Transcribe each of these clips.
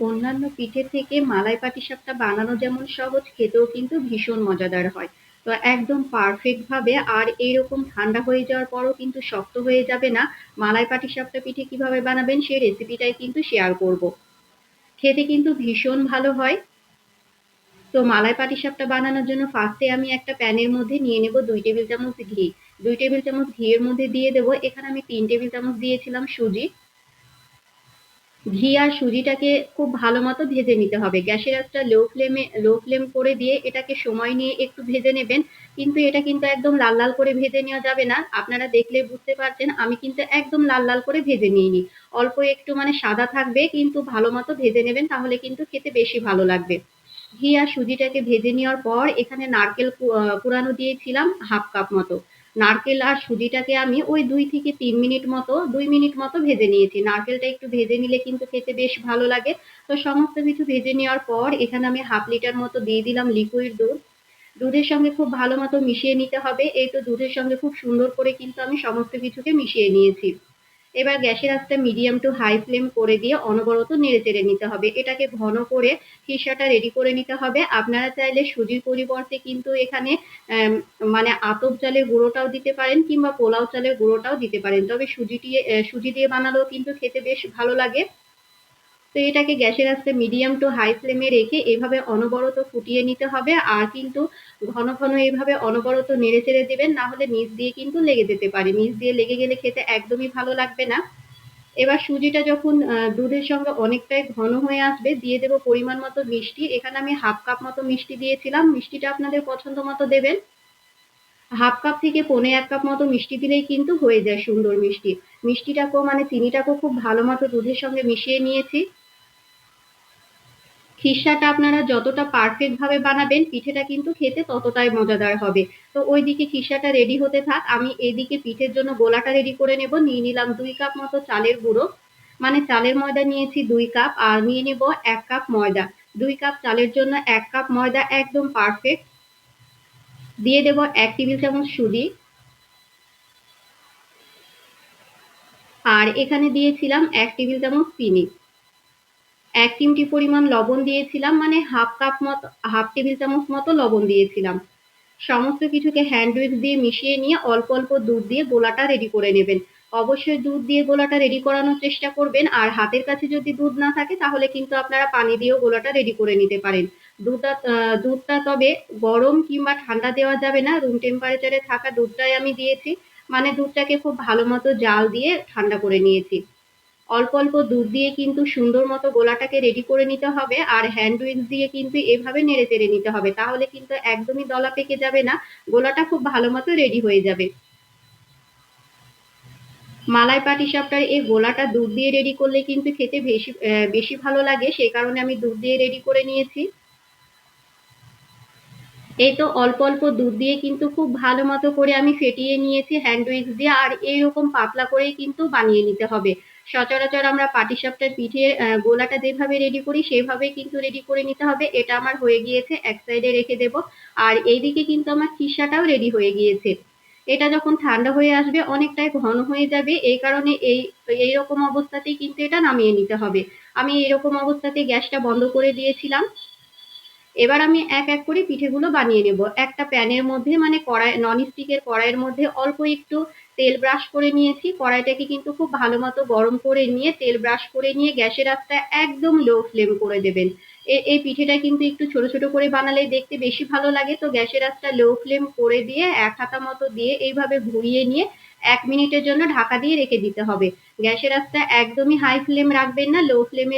অন্যান্য পিঠে থেকে মালাই পাটিসাপটা বানানো যেমন সহজ, খেতেও কিন্তু ভীষণ মজাদার হয়। তো একদম পারফেক্ট ভাবে আর এইরকম ঠান্ডা হয়ে যাওয়ার পরও কিন্তু শক্ত হয়ে যাবে না। মালাই পাটিসাপটা পিঠে কিভাবে বানাবেন সেই রেসিপিটাই কিন্তু শেয়ার করব। খেতে কিন্তু ভীষণ ভালো হয়। তো মালাই পাটিসাপটা বানানোর জন্য ফার্স্টে আমি একটা প্যানের মধ্যে নিয়ে নেব 2 টেবিল চামচ ঘি। 2 টেবিল চামচ ঘিয়ের মধ্যে দিয়ে দেব, এখানে আমি 3 টেবিল চামচ দিয়েছিলাম সুজি। ঘি আর সুজিটাকে খুব ভালো মতো ভেজে নিতে হবে। গ্যাসের আঁচটা লো ফ্লেম করে দিয়ে এটাকে সময় নিয়ে একটু ভেজে নেবেন। কিন্তু এটা কিন্তু একদম লাল লাল করে ভেজে নেওয়া যাবে না। আপনারা দেখলে বুঝতে পারছেন আমি কিন্তু একদম লাল লাল করে ভেজে নিইনি। অল্প একটু মানে সাদা থাকবে, কিন্তু ভালো মতো ভেজে নেবেন, তাহলে কিন্তু খেতে বেশি ভালো লাগবে। ঘি আর সুজিটাকে ভেজে নেওয়ার পর এখানে নারকেল কুড়ানো দিয়েছিলাম হাফ কাপ মতো। নারকেল আর সুজিটাকে আমি ওই 2 মিনিট মতো ভেজে নিয়েছি। নারকেলটা একটু ভেজে নিলে কিন্তু খেতে বেশ ভালো লাগে। তো সমস্ত কিছু ভেজে নেওয়ার পর এখানে আমি হাফ লিটার মতো দিয়ে দিলাম লিকুইড দুধ। দুধের সঙ্গে খুব ভালো মতো মিশিয়ে নিতে হবে। এই তো দুধের সঙ্গে খুব সুন্দর করে কিন্তু আমি সমস্ত কিছুকে মিশিয়ে নিয়েছি। এবার গ্যাসের আঁচটা মিডিয়াম টু হাই ফ্লেম করে দিয়ে অনবরত নেড়ে চেড়ে নিতে হবে। এটাকে ঘন করে খিসাটা রেডি করে নিতে হবে। আপনারা চাইলে সুজির পরিবর্তে কিন্তু এখানে মানে আতপ চালের গুঁড়োটাও দিতে পারেন, কিংবা পোলাও চালের গুঁড়োটাও দিতে পারেন। তবে সুজি দিয়ে বানালেও কিন্তু খেতে বেশ ভালো লাগে। তো এটাকে গ্যাসের আঁচটা মিডিয়াম টু হাই ফ্লেমে রেখে এভাবে অনবরত ফুটিয়ে নিতে হবে। আর কিন্তু ঘন ঘন এইভাবে অনবরত নেড়ে চেড়ে দেবেন, না হলে নিচ দিয়ে কিন্তু লেগে যেতে পারে। নিচ দিয়ে লেগে গেলে খেতে একদমই ভালো লাগবে না। এবার সুজিটা যখন দুধের সঙ্গে অনেকটাই ঘন হয়ে আসবে, দিয়ে দেবো পরিমাণ মতো মিষ্টি। এখানে আমি হাফ কাপ মতো মিষ্টি দিয়েছিলাম। মিষ্টিটা আপনাদের পছন্দ মতো দেবেন। হাফ কাপ থেকে 1.25 কাপ মতো মিষ্টি দিলেই কিন্তু হয়ে যায় সুন্দর মিষ্টি। মিষ্টিটাকেও মানে চিনিটাকেও খুব ভালো মতো দুধের সঙ্গে মিশিয়ে নিয়েছি। খিসাটা আপনারা যতটা পারফেক্ট ভাবে বানাবেন, পিঠেটা কিন্তু খেতে ততটাই মজাদার হবে। তো ওইদিকে খিসাটা রেডি হতে থাক, আমি এইদিকে পিঠের জন্য গোলাটা রেডি করে নেব। নিয়ে নিলাম 2 কাপ মতো চালের গুঁড়ো, মানে চালের ময়দা নিয়েছি 2 কাপ, আর নিয়ে নেব 1 কাপ ময়দা। 2 কাপ চালের জন্য 1 কাপ ময়দা একদম পারফেক্ট। দিয়ে দেব 1 টেবিল চামচ সুজি, আর এখানে দিয়েছিলাম 1 টেবিল চামচ চিনি। 1 চিমটি পরিমাণ লবণ দিয়েছিলাম, মানে হাফ টেবিল চামচ মতো লবণ দিয়েছিলাম। সমস্ত কিছুকে হ্যান্ড উইক্স দিয়ে মিশিয়ে নিয়ে অল্প অল্প দুধ দিয়ে গোলাটা রেডি করে নেবেন। অবশ্যই দুধ দিয়ে গোলাটা রেডি করানোর চেষ্টা করবেন। আর হাতের কাছে যদি দুধ না থাকে, তাহলে কিন্তু আপনারা পানি দিয়েও গোলাটা রেডি করে নিতে পারেন। দুধটা তবে গরম কিংবা ঠান্ডা দেওয়া যাবে না, রুম টেম্পারেচারে থাকা দুধটাই আমি দিয়েছি। মানে দুধটাকে খুব ভালো মতো জাল দিয়ে ঠান্ডা করে নিয়েছি। অল্প অল্প দুধ দিয়ে কিন্তু সুন্দর মতো গোলাটাকে রেডি করে নিতে হবে। আর হ্যান্ড উইক্স দিয়ে কিন্তু এভাবে নেড়ে চেড়ে নিতে হবে, তাহলে কিন্তু একদমই দলা পেকে যাবে না, গোলাটা খুব ভালো মতো রেডি হয়ে যাবে। মালাই পাটিসাপটার এই গোলাটা দুধ দিয়ে রেডি করলে কিন্তু খেতে বেশি ভালো লাগে, সেই কারণে আমি দুধ দিয়ে রেডি করে নিয়েছি। এই তো অল্প অল্প দুধ দিয়ে কিন্তু খুব ভালো মতো করে আমি ফেটিয়ে নিয়েছি হ্যান্ড উইক্স দিয়ে। আর এইরকম পাতলা করেই কিন্তু বানিয়ে নিতে হবে। সচরাচর আমরা পাটিসাপটার পিঠের গোলাটা যেভাবে রেডি করি সেভাবেই কিন্তু রেডি করে নিতে হবে। এটা আমার হয়ে গিয়েছে, এক সাইডে রেখে দেব। আর এইদিকে কিন্তু আমার খিসাটাও রেডি হয়ে গিয়েছে। এটা যখন ঠান্ডা হয়ে আসবে অনেকটাই ঘন হয়ে যাবে, এই কারণে এইরকম অবস্থাতেই কিন্তু এটা নামিয়ে নিতে হবে। আমি এরকম অবস্থাতে গ্যাসটা বন্ধ করে দিয়েছিলাম। এবার আমি এক এক করে পিঠেগুলো বানিয়ে নেব। একটা প্যানের মধ্যে, মানে ননস্টিকের কড়াইয়ের মধ্যে অল্প একটু তেল ব্রাশ করে নিয়েছি। কড়াইটাকে কিন্তু খুব ভালো মতো গরম করে নিয়ে তেল ব্রাশ করে নিয়ে গ্যাসের আঁচটা একদম লো ফ্লেম করে দেবেন। এই পিঠেটা কিন্তু একটু ছোট ছোট করে বানালে দেখতে বেশি ভালো লাগে। তো গ্যাসের আঁচটা লো ফ্লেম করে দিয়ে 1 হাতা মতো দিয়ে এইভাবে ঘুরিয়ে নিয়ে 1 মিনিটের জন্য ঢাকা দিয়ে রেখে দিতে হবে। গ্যাসের আঁচটা একদমই হাই ফ্লেম রাখবেন না, লো ফ্লেমে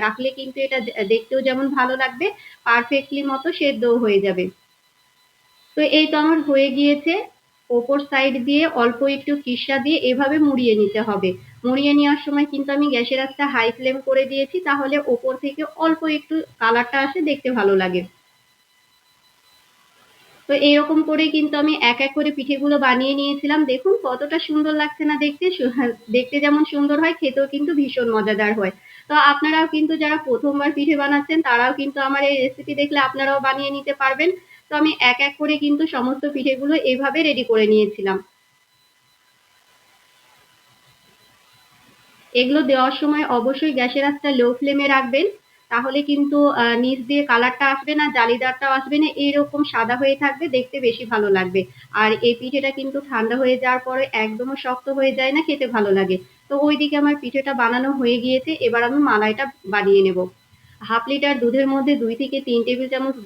রাখলে কিন্তু এটা দেখতেও যেমন ভালো লাগবে, পারফেক্টলি মতো সেদ্ধও হয়ে যাবে। তো এই তো আমার হয়ে গিয়েছে। ওপর সাইড দিয়ে অল্প একটু খিসা দিয়ে এভাবে মুড়িয়ে নিতে হবে। মুড়িয়ে নেওয়ার সময় কিন্তু আমি গ্যাসের আঁচটা হাই ফ্লেম করে দিয়েছি, তাহলে ওপর থেকে অল্প একটু কালারটা আসে, দেখতে ভালো লাগে। তো এরকম করে কিন্তু আমি এক এক করে পিঠেগুলো বানিয়ে নিয়েছিলাম। দেখুন কতটা সুন্দর লাগছে না দেখতে। দেখতে যেমন সুন্দর হয়, খেতেও কিন্তু ভীষণ মজাদার হয়। তো আপনারাও কিন্তু যারা প্রথমবার পিঠে বানাচ্ছেন, তারাও কিন্তু আমার এই রেসিপি দেখলে আপনারাও বানিয়ে নিতে পারবেন। তো আমি এক এক করে কিন্তু সমস্ত পিঠেগুলো এভাবে রেডি করে নিয়েছিলাম। এগুলো দেওয়ার সময় অবশ্যই গ্যাসের আঁচটা লো ফ্লেমে রাখবেন, তাহলে কিন্তু নিচ দিয়ে কালারটা আসবে না, জালিদারটাও আসবে না, এইরকম সাদা হয়ে থাকবে, দেখতে বেশি ভালো লাগবে। আর এই পিঠেটা কিন্তু ঠান্ডা হয়ে যাওয়ার পরে একদমও শক্ত হয়ে যায় না, খেতে ভালো লাগে। তো ওইদিকে আমার পিঠেটা বানানো হয়ে গিয়েছে, এবার আমি মালাইটা বানিয়ে নেব। হাফ লিটার দুধের মধ্যে 2 থেকে 3 টেবিল চামচ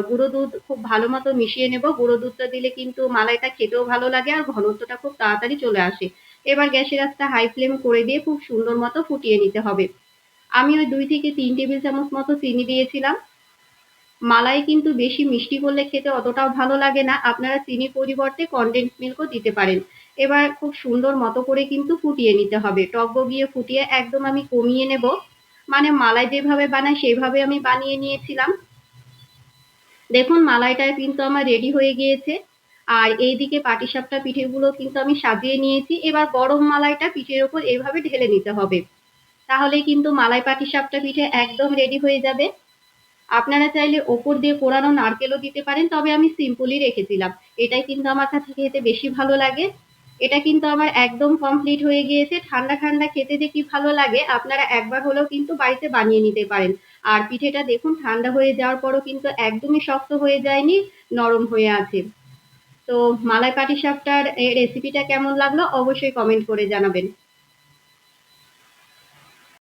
গুঁড়ো দুধ খুব ভালো মতো মিশিয়ে নেব। গুঁড়ো দুধটা দিলে কিন্তু মালাইটা খেতেও ভালো লাগে আর ঘনত্বটা খুব তাড়াতাড়ি চলে আসে। এবার গ্যাসের আঁচটা হাই ফ্লেম করে দিয়ে খুব সুন্দর মতো ফুটিয়ে নিতে হবে। আমি ওই 2 থেকে 3 টেবিল চামচ মতো চিনি দিয়েছিলাম। মালাই কিন্তু বেশি মিষ্টি করলে খেতে অতটাও ভালো লাগে না, আপনারা চিনির পরিবর্তে কনডেন্স মিল্কও দিতে পারেন। এবার খুব সুন্দর মতো করে কিন্তু ফুটিয়ে নিতে হবে, টকবগিয়ে ফুটিয়ে একদম আমি কমিয়ে নেব। মানে মালাই যেভাবে বানাই সেভাবে আমি বানিয়ে নিয়েছিলাম। দেখুন মালাইটা কিন্তু আমার রেডি হয়ে গিয়েছে। আর এইদিকে পাটিসাপটা পিঠেগুলো কিন্তু আমি সাজিয়ে নিয়েছি। এবার গরম মালাইটা পিঠের ওপর এভাবে ঢেলে নিতে হবে, তাহলে কিন্তু মালাই পাটিসাপটা পিঠে একদম রেডি হয়ে যাবে। আপনারা চাইলে ওপর দিয়ে কোরানো নারকেলও দিতে পারেন, তবে আমি সিম্পলই রেখেছিলাম। এটাই কিন্তু আমার কাছে খেতে বেশি ভালো লাগে। এটা কিন্তু আমার একদম কমপ্লিট হয়ে গিয়েছে। ঠান্ডা ঠান্ডা খেতে যে কি ভালো লাগে, আপনারা একবার হলেও কিন্তু বাড়িতে বানিয়ে নিতে পারেন। আর পিঠেটা দেখুন ঠান্ডা হয়ে যাওয়ার পরও কিন্তু একদমই শক্ত হয়ে যায়নি, নরম হয়ে আছে। তো মালাই পাটিসাপটার রেসিপিটা কেমন লাগলো অবশ্যই কমেন্ট করে জানাবেন।